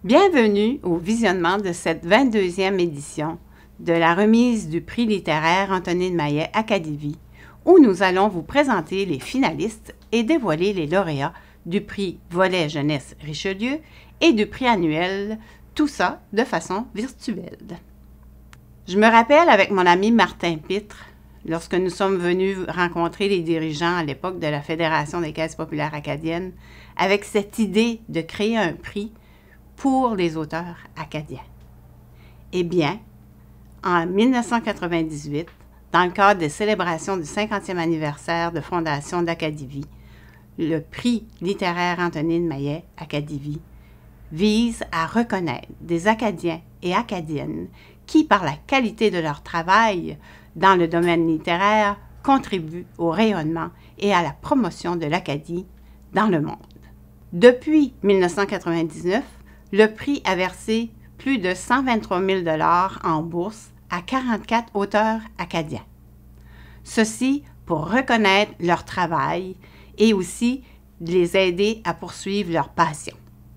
Bienvenue au visionnement de cette 22e édition de la remise du prix littéraire Antonine Maillet Acadévie, où nous allons vous présenter les finalistes et dévoiler les lauréats du prix Volet Jeunesse Richelieu et du prix annuel, tout ça de façon virtuelle. Je me rappelle avec mon ami Martin Pitre, lorsque nous sommes venus rencontrer les dirigeants à l'époque de la Fédération des caisses populaires acadiennes, avec cette idée de créer un prix pour les auteurs acadiens. Eh bien, en 1998, dans le cadre des célébrations du 50e anniversaire de fondation d'Acadévie, le prix littéraire Antonine Maillet Acadévie vise à reconnaître des Acadiens et Acadiennes qui, par la qualité de leur travail dans le domaine littéraire, contribuent au rayonnement et à la promotion de l'Acadie dans le monde. Depuis 1999, le prix a versé plus de 123 000 $ en bourse à 44 auteurs acadiens. Ceci pour reconnaître leur travail et aussi les aider à poursuivre leur passion.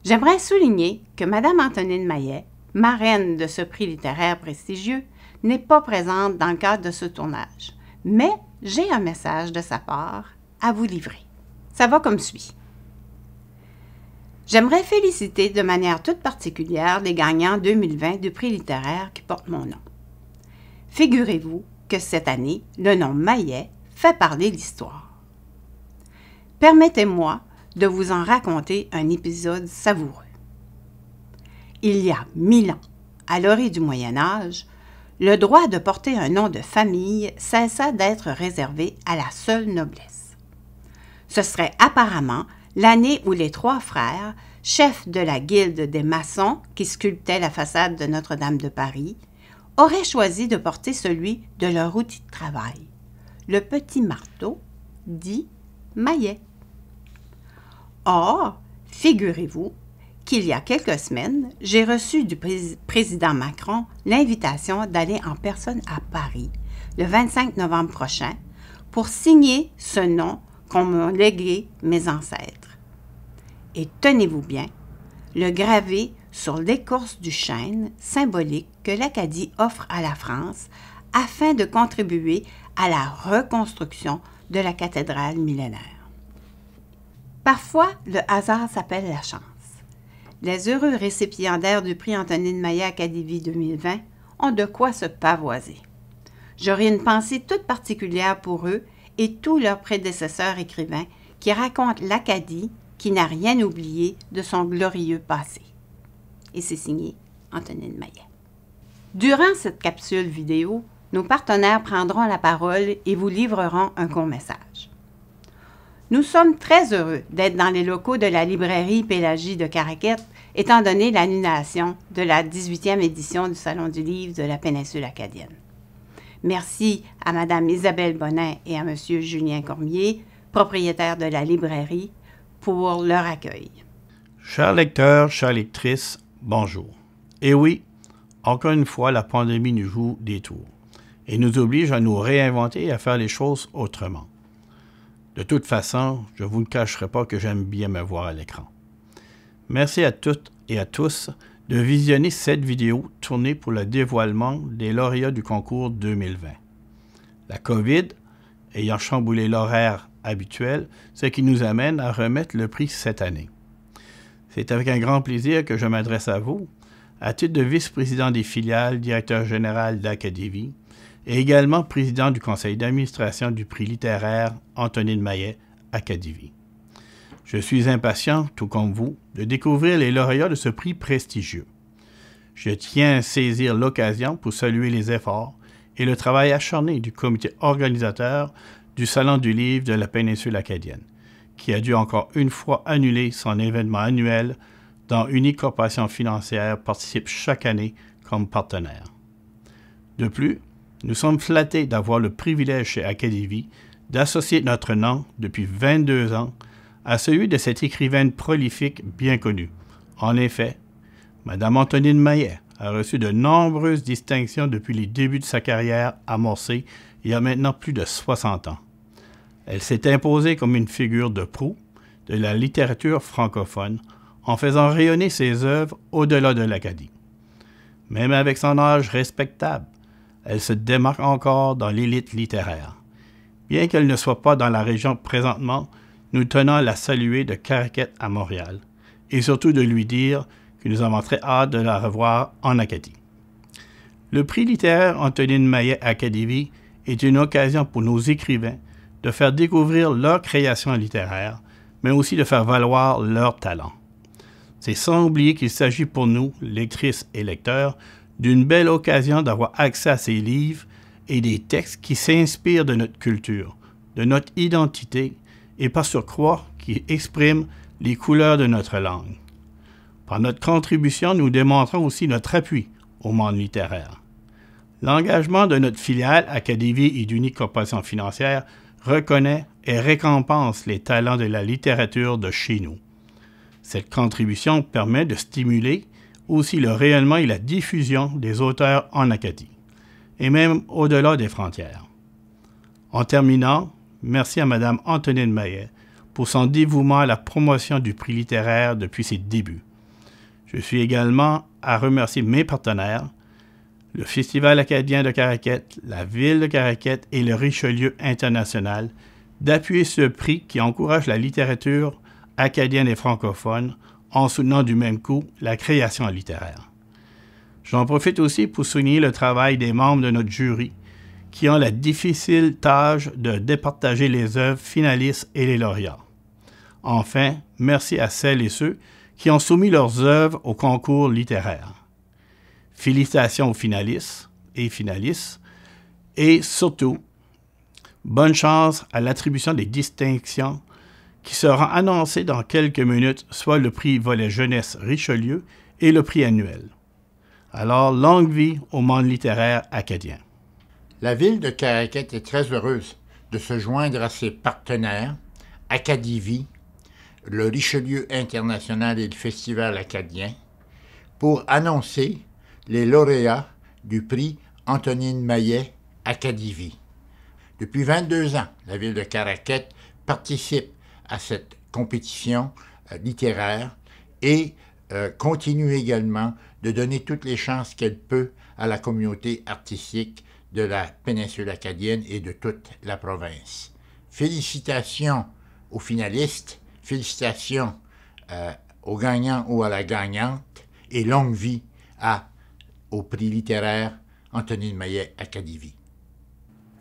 J'aimerais souligner que Mme Antonine Maillet, marraine de ce prix littéraire prestigieux, n'est pas présente dans le cadre de ce tournage, mais j'ai un message de sa part à vous livrer. Ça va comme suit. J'aimerais féliciter de manière toute particulière les gagnants 2020 du prix littéraire qui porte mon nom. Figurez-vous que cette année, le nom Maillet fait parler l'histoire. Permettez-moi de vous en raconter un épisode savoureux. Il y a 1000 ans, à l'orée du Moyen Âge, le droit de porter un nom de famille cessa d'être réservé à la seule noblesse. Ce serait apparemment l'année où les trois frères, chefs de la guilde des maçons qui sculptaient la façade de Notre-Dame de Paris, auraient choisi de porter celui de leur outil de travail, le petit marteau, dit Maillet. Or, figurez-vous qu'il y a quelques semaines, j'ai reçu du président Macron l'invitation d'aller en personne à Paris, le 25 novembre prochain, pour signer ce nom qu'ont m'ont légué mes ancêtres. Et tenez-vous bien, le graver sur l'écorce du chêne symbolique que l'Acadie offre à la France afin de contribuer à la reconstruction de la cathédrale millénaire. Parfois, le hasard s'appelle la chance. Les heureux récipiendaires du prix Antonine Maillet Académie 2020 ont de quoi se pavoiser. J'aurai une pensée toute particulière pour eux et tous leurs prédécesseurs écrivains qui racontent l'Acadie qui n'a rien oublié de son glorieux passé. Et c'est signé Antonine Maillet. Durant cette capsule vidéo, nos partenaires prendront la parole et vous livreront un court message. Nous sommes très heureux d'être dans les locaux de la librairie Pélagie de Caraquette, étant donné l'annulation de la 18e édition du Salon du livre de la péninsule acadienne. Merci à Mme Isabelle Bonin et à M. Julien Cormier, propriétaires de la librairie, pour leur accueil. Chers lecteurs, chères lectrices, bonjour. Et oui, encore une fois, la pandémie nous joue des tours et nous oblige à nous réinventer et à faire les choses autrement. De toute façon, je ne vous le cacherai pas que j'aime bien me voir à l'écran. Merci à toutes et à tous de visionner cette vidéo tournée pour le dévoilement des lauréats du concours 2020. La COVID ayant chamboulé l'horaire habituel, ce qui nous amène à remettre le prix cette année. C'est avec un grand plaisir que je m'adresse à vous, à titre de vice-président des filiales, directeur général d'Académie, et également président du conseil d'administration du prix littéraire Antonine Maillet Académie. Je suis impatient, tout comme vous, de découvrir les lauréats de ce prix prestigieux. Je tiens à saisir l'occasion pour saluer les efforts et le travail acharné du comité organisateur du Salon du livre de la péninsule acadienne, qui a dû encore une fois annuler son événement annuel dont Unique Corporation Financière participe chaque année comme partenaire. De plus, nous sommes flattés d'avoir le privilège chez Académie d'associer notre nom depuis 22 ans à celui de cette écrivaine prolifique bien connue. En effet, Mme Antonine Maillet a reçu de nombreuses distinctions depuis les débuts de sa carrière amorcée il y a maintenant plus de 60 ans. Elle s'est imposée comme une figure de proue de la littérature francophone en faisant rayonner ses œuvres au-delà de l'Acadie. Même avec son âge respectable, elle se démarque encore dans l'élite littéraire. Bien qu'elle ne soit pas dans la région présentement, nous tenons à la saluer de Caraquet à Montréal, et surtout de lui dire que nous avons très hâte de la revoir en Acadie. Le prix littéraire Antonine Maillet Acadie est une occasion pour nos écrivains de faire découvrir leur création littéraire, mais aussi de faire valoir leur talent. C'est sans oublier qu'il s'agit pour nous, lectrices et lecteurs, d'une belle occasion d'avoir accès à ces livres et des textes qui s'inspirent de notre culture, de notre identité et par surcroît qui expriment les couleurs de notre langue. Par notre contribution, nous démontrons aussi notre appui au monde littéraire. L'engagement de notre filiale Acadie et d'Unique Corporation Financière reconnaît et récompense les talents de la littérature de chez nous. Cette contribution permet de stimuler aussi le rayonnement et la diffusion des auteurs en Acadie, et même au-delà des frontières. En terminant, merci à Mme Antonine Maillet pour son dévouement à la promotion du prix littéraire depuis ses débuts. Je suis également à remercier mes partenaires, le Festival acadien de Caraquet, la Ville de Caraquet et le Richelieu International, d'appuyer ce prix qui encourage la littérature acadienne et francophone en soutenant du même coup la création littéraire. J'en profite aussi pour souligner le travail des membres de notre jury qui ont la difficile tâche de départager les œuvres finalistes et les lauréats. Enfin, merci à celles et ceux qui ont soumis leurs œuvres au concours littéraire. Félicitations aux finalistes et surtout, bonne chance à l'attribution des distinctions qui sera annoncé dans quelques minutes, soit le prix volet jeunesse Richelieu et le prix annuel. Alors, longue vie au monde littéraire acadien. La ville de Caraquet est très heureuse de se joindre à ses partenaires, Acadie, le Richelieu International et le Festival acadien, pour annoncer les lauréats du prix Antonine Maillet Acadie. Depuis 22 ans, la ville de Caraquet participe à cette compétition littéraire et continue également de donner toutes les chances qu'elle peut à la communauté artistique de la péninsule acadienne et de toute la province. Félicitations aux finalistes, félicitations aux gagnants ou à la gagnante et longue vie au prix littéraire Antonine Maillet Acadie.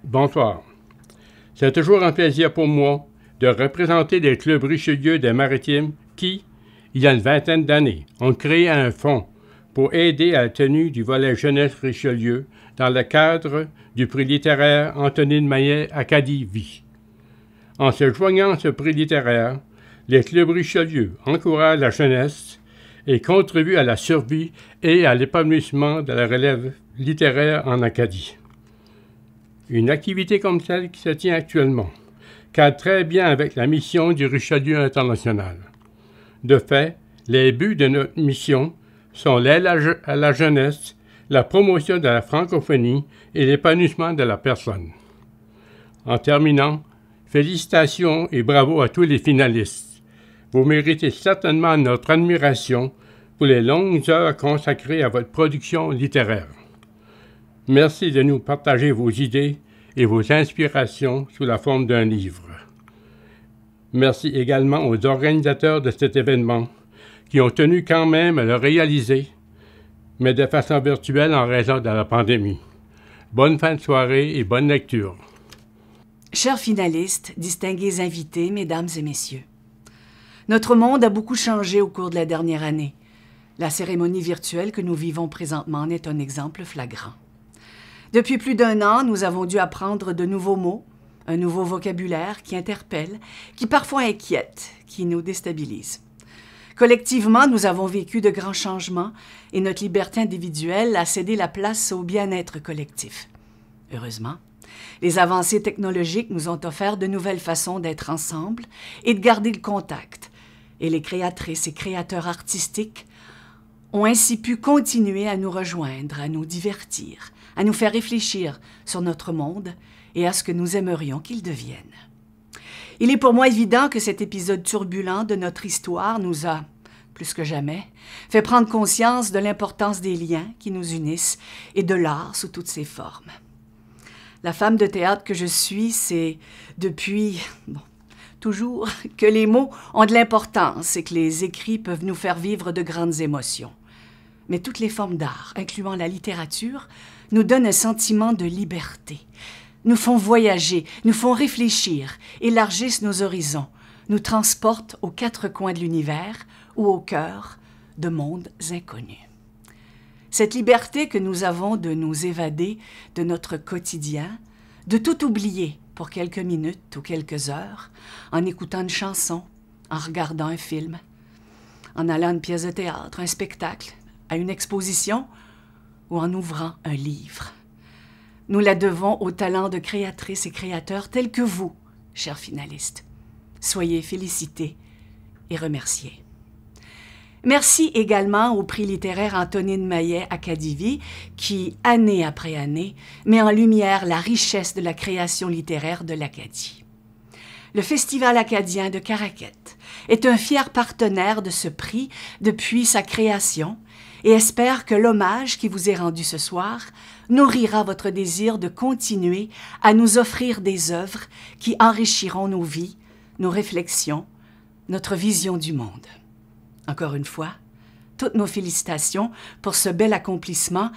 Bonsoir. C'est toujours un plaisir pour moi de représenter les clubs Richelieu des Maritimes qui, il y a une vingtaine d'années, ont créé un fonds pour aider à la tenue du volet jeunesse Richelieu dans le cadre du prix littéraire Antonine Maillet Acadie. En se joignant à ce prix littéraire, les clubs Richelieu encouragent la jeunesse et contribuent à la survie et à l'épanouissement de la relève littéraire en Acadie. Une activité comme celle qui se tient actuellement cadre très bien avec la mission du Richelieu International. De fait, les buts de notre mission sont l'aide à la jeunesse, la promotion de la francophonie et l'épanouissement de la personne. En terminant, félicitations et bravo à tous les finalistes. Vous méritez certainement notre admiration pour les longues heures consacrées à votre production littéraire. Merci de nous partager vos idées et vos inspirations sous la forme d'un livre. Merci également aux organisateurs de cet événement qui ont tenu quand même à le réaliser, mais de façon virtuelle en raison de la pandémie. Bonne fin de soirée et bonne lecture. Chers finalistes, distingués invités, mesdames et messieurs, notre monde a beaucoup changé au cours de la dernière année. La cérémonie virtuelle que nous vivons présentement en est un exemple flagrant. Depuis plus d'1 an, nous avons dû apprendre de nouveaux mots, un nouveau vocabulaire qui interpelle, qui parfois inquiète, qui nous déstabilise. Collectivement, nous avons vécu de grands changements et notre liberté individuelle a cédé la place au bien-être collectif. Heureusement, les avancées technologiques nous ont offert de nouvelles façons d'être ensemble et de garder le contact. Et les créatrices et créateurs artistiques ont ainsi pu continuer à nous rejoindre, à nous divertir, à nous faire réfléchir sur notre monde et à ce que nous aimerions qu'il devienne. Il est pour moi évident que cet épisode turbulent de notre histoire nous a plus que jamais, fait prendre conscience de l'importance des liens qui nous unissent et de l'art sous toutes ses formes. La femme de théâtre que je suis, c'est depuis, toujours, que les mots ont de l'importance et que les écrits peuvent nous faire vivre de grandes émotions. Mais toutes les formes d'art, incluant la littérature, nous donnent un sentiment de liberté, nous font voyager, nous font réfléchir, élargissent nos horizons, nous transportent aux quatre coins de l'univers ou au cœur de mondes inconnus. Cette liberté que nous avons de nous évader de notre quotidien, de tout oublier pour quelques minutes ou quelques heures, en écoutant une chanson, en regardant un film, en allant à une pièce de théâtre, un spectacle, à une exposition ou en ouvrant un livre. Nous la devons au talent de créatrices et créateurs tels que vous, chers finalistes. Soyez félicités et remerciés. Merci également au prix littéraire Antonine Maillet Acadie qui, année après année, met en lumière la richesse de la création littéraire de l'Acadie. Le Festival acadien de Caraquette est un fier partenaire de ce prix depuis sa création et espère que l'hommage qui vous est rendu ce soir nourrira votre désir de continuer à nous offrir des œuvres qui enrichiront nos vies, nos réflexions, notre vision du monde. Encore une fois, toutes nos félicitations pour ce bel accomplissement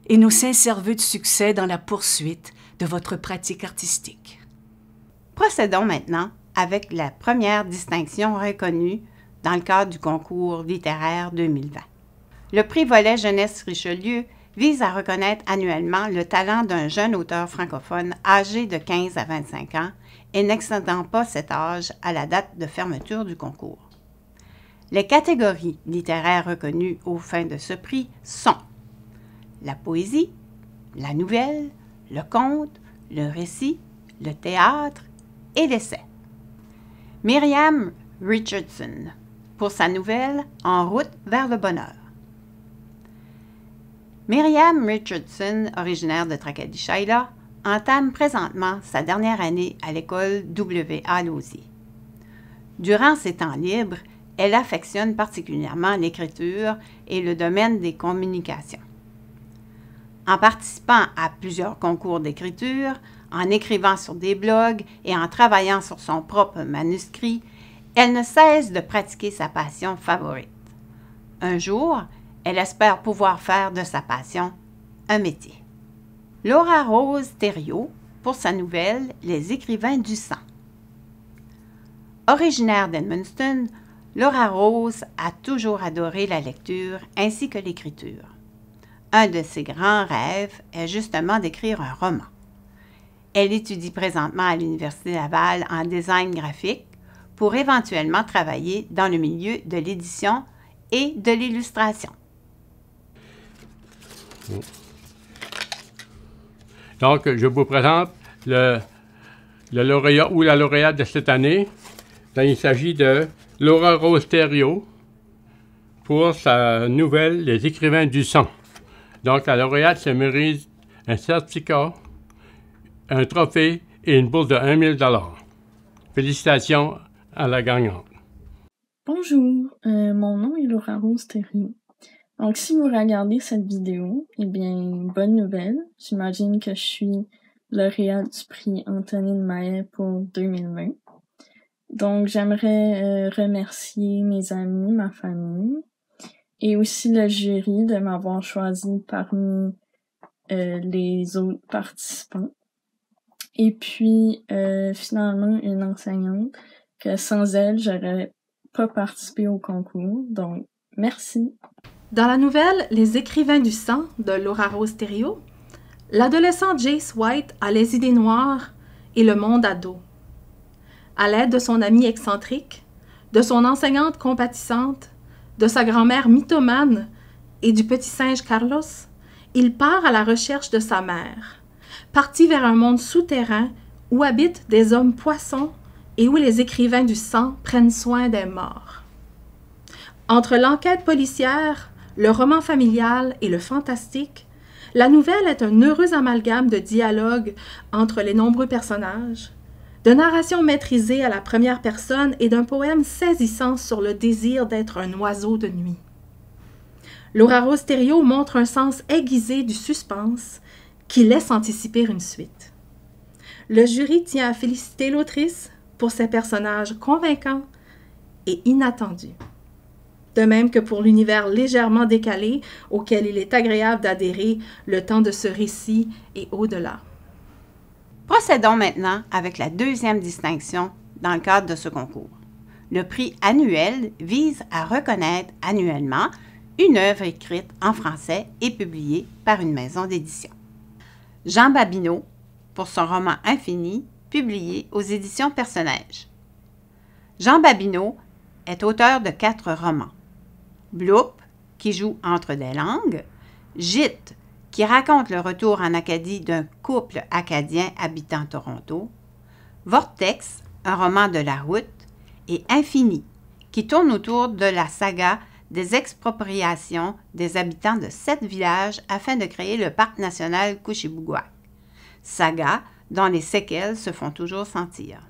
et nos sincères vœux de succès dans la poursuite de votre pratique artistique. Procédons maintenant avec la première distinction reconnue dans le cadre du concours littéraire 2020. Le prix Volet Jeunesse Richelieu vise à reconnaître annuellement le talent d'un jeune auteur francophone âgé de 15 à 25 ans et n'excédant pas cet âge à la date de fermeture du concours. Les catégories littéraires reconnues aux fins de ce prix sont la poésie, la nouvelle, le conte, le récit, le théâtre et l'essai. Myriam Richardson, pour sa nouvelle « En route vers le bonheur ». Myriam Richardson, originaire de Tracadie-Shaila, entame présentement sa dernière année à l'école W.A. Lausier. Durant ses temps libres, elle affectionne particulièrement l'écriture et le domaine des communications. En participant à plusieurs concours d'écriture, en écrivant sur des blogs et en travaillant sur son propre manuscrit, elle ne cesse de pratiquer sa passion favorite. Un jour, elle espère pouvoir faire de sa passion un métier. Laura Rose Thériault, pour sa nouvelle « Les écrivains du sang ». Originaire d'Edmundston, Laura Rose a toujours adoré la lecture ainsi que l'écriture. Un de ses grands rêves est justement d'écrire un roman. Elle étudie présentement à l'Université Laval en design graphique pour éventuellement travailler dans le milieu de l'édition et de l'illustration. Donc, je vous présente le lauréat ou la lauréate de cette année. Donc, il s'agit de Laura Rose Thériault pour sa nouvelle « Les écrivains du sang ». Donc, la lauréate se mérite un certificat, un trophée et une bourse de 1 000 $. Félicitations à la gagnante. Bonjour, mon nom est Laura Rose Thériault. Donc, si vous regardez cette vidéo, eh bien, bonne nouvelle. J'imagine que je suis lauréate du prix Antonine Maillet pour 2020. Donc, j'aimerais remercier mes amis, ma famille, et aussi le jury de m'avoir choisi parmi les autres participants. Et puis, finalement, une enseignante que sans elle, j'aurais pas participé au concours. Donc, merci. Dans la nouvelle « Les écrivains du sang » de Laura Rose Thériault, l'adolescent Jace White a les idées noires et le monde à dos. À l'aide de son ami excentrique, de son enseignante compatissante, de sa grand-mère mythomane et du petit singe Carlos, il part à la recherche de sa mère, parti vers un monde souterrain où habitent des hommes poissons et où les écrivains du sang prennent soin des morts. Entre l'enquête policière, le roman familial et le fantastique, la nouvelle est un heureux amalgame de dialogue entre les nombreux personnages, de narration maîtrisée à la première personne et d'un poème saisissant sur le désir d'être un oiseau de nuit. L'Oraro Stereo montre un sens aiguisé du suspense qui laisse anticiper une suite. Le jury tient à féliciter l'autrice pour ses personnages convaincants et inattendus. De même que pour l'univers légèrement décalé auquel il est agréable d'adhérer le temps de ce récit et au-delà. Procédons maintenant avec la deuxième distinction dans le cadre de ce concours. Le prix annuel vise à reconnaître annuellement une œuvre écrite en français et publiée par une maison d'édition. Jean Babineau, pour son roman Infini, publié aux éditions Personnage. Jean Babineau est auteur de 4 romans. Bloop, qui joue entre des langues, Gîte, qui raconte le retour en Acadie d'un couple acadien habitant Toronto, Vortex, un roman de la route, et Infini, qui tourne autour de la saga des expropriations des habitants de 7 villages afin de créer le parc national Couchibouguac, saga dont les séquelles se font toujours sentir.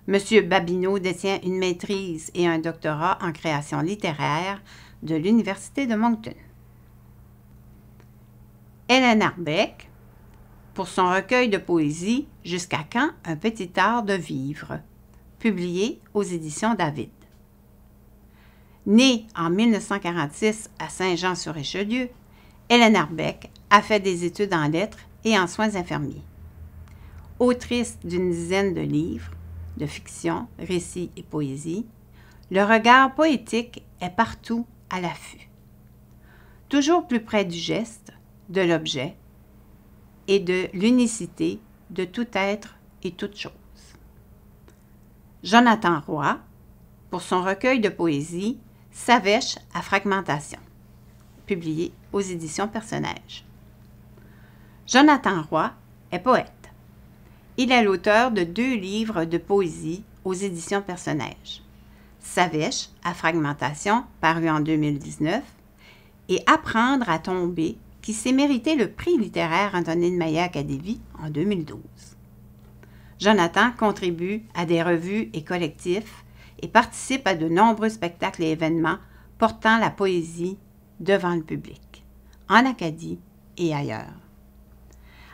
M. Babineau détient une maîtrise et un doctorat en création littéraire de l'Université de Moncton. Hélène Arbeck, pour son recueil de poésie « Jusqu'à quand un petit art de vivre », publié aux éditions David. Née en 1946 à Saint-Jean-sur-Richelieu, Hélène Arbeck a fait des études en lettres et en soins infirmiers. Autrice d'une dizaine de livres, de fiction, récits et poésie, le regard poétique est partout à l'affût. Toujours plus près du geste, de l'objet et de l'unicité de tout être et toute chose. Jonathan Roy, pour son recueil de poésie « Savèche à fragmentation », publié aux éditions Personnage. Jonathan Roy est poète. Il est l'auteur de 2 livres de poésie aux éditions Personnage. Savèche à fragmentation, paru en 2019, et Apprendre à tomber, qui s'est mérité le prix littéraire Antonine Maillet-Académie en 2012. Jonathan contribue à des revues et collectifs et participe à de nombreux spectacles et événements portant la poésie devant le public, en Acadie et ailleurs.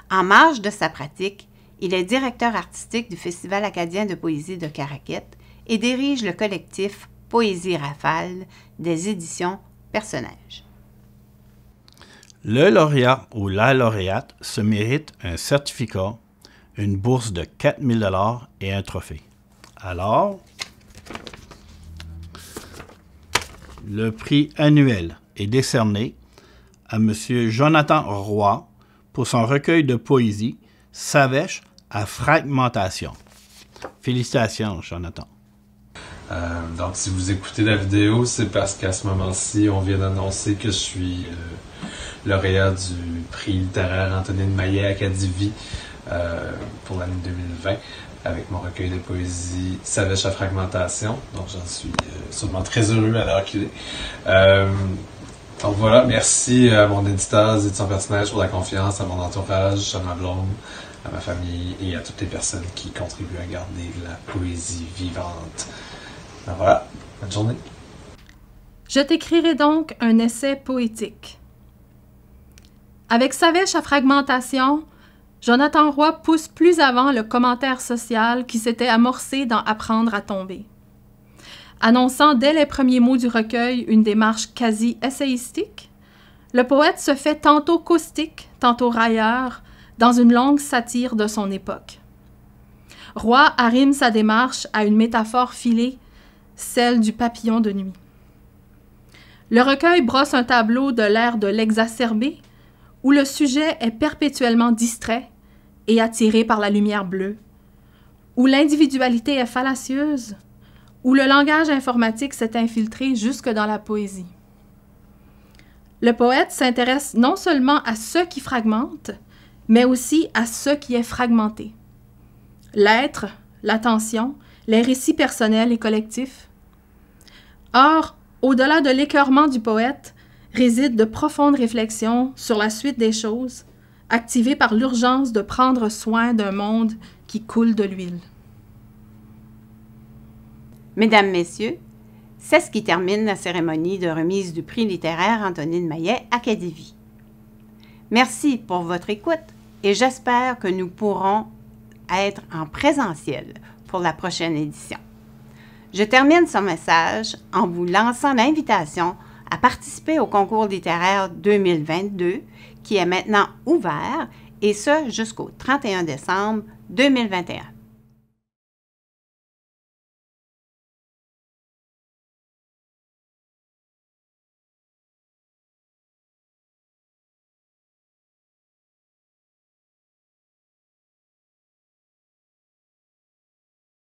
En marge de sa pratique, il est directeur artistique du Festival acadien de poésie de Caraquette et dirige le collectif Poésie Rafale des éditions Personnage. Le lauréat ou la lauréate se mérite un certificat, une bourse de 4 000 $ et un trophée. Alors, le prix annuel est décerné à M. Jonathan Roy pour son recueil de poésie « Savèche à fragmentation ». Félicitations, Jonathan. Donc, si vous écoutez la vidéo, c'est parce qu'à ce moment-ci, on vient d'annoncer que je suis lauréat du prix littéraire Antonine Maillet-Académie pour l'année 2020 avec mon recueil de poésie Savèche à fragmentation. Donc, j'en suis sûrement très heureux à l'heure qu'il est. Donc voilà, merci à mon éditeur des éditions Personnage pour la confiance, à mon entourage, à ma blonde, à ma famille et à toutes les personnes qui contribuent à garder la poésie vivante. Donc voilà, bonne journée. Je t'écrirai donc un essai poétique. Avec Savèche à fragmentation, Jonathan Roy pousse plus avant le commentaire social qui s'était amorcé dans Apprendre à tomber. Annonçant dès les premiers mots du recueil une démarche quasi essayistique, le poète se fait tantôt caustique, tantôt railleur, dans une longue satire de son époque. Roy arrime sa démarche à une métaphore filée, celle du papillon de nuit. Le recueil brosse un tableau de l'ère de l'exacerbé, où le sujet est perpétuellement distrait et attiré par la lumière bleue, où l'individualité est fallacieuse, où le langage informatique s'est infiltré jusque dans la poésie. Le poète s'intéresse non seulement à ce qui fragmente, mais aussi à ce qui est fragmenté. L'être, l'attention, les récits personnels et collectifs. Or, au-delà de l'écœurement du poète, résident de profondes réflexions sur la suite des choses, activées par l'urgence de prendre soin d'un monde qui coule de l'huile. Mesdames, Messieurs, c'est ce qui termine la cérémonie de remise du prix littéraire Antonine Maillet à Cadivi. Merci pour votre écoute et j'espère que nous pourrons être en présentiel pour la prochaine édition. Je termine ce message en vous lançant l'invitation à participer au concours littéraire 2022 qui est maintenant ouvert et ce jusqu'au 31 décembre 2021.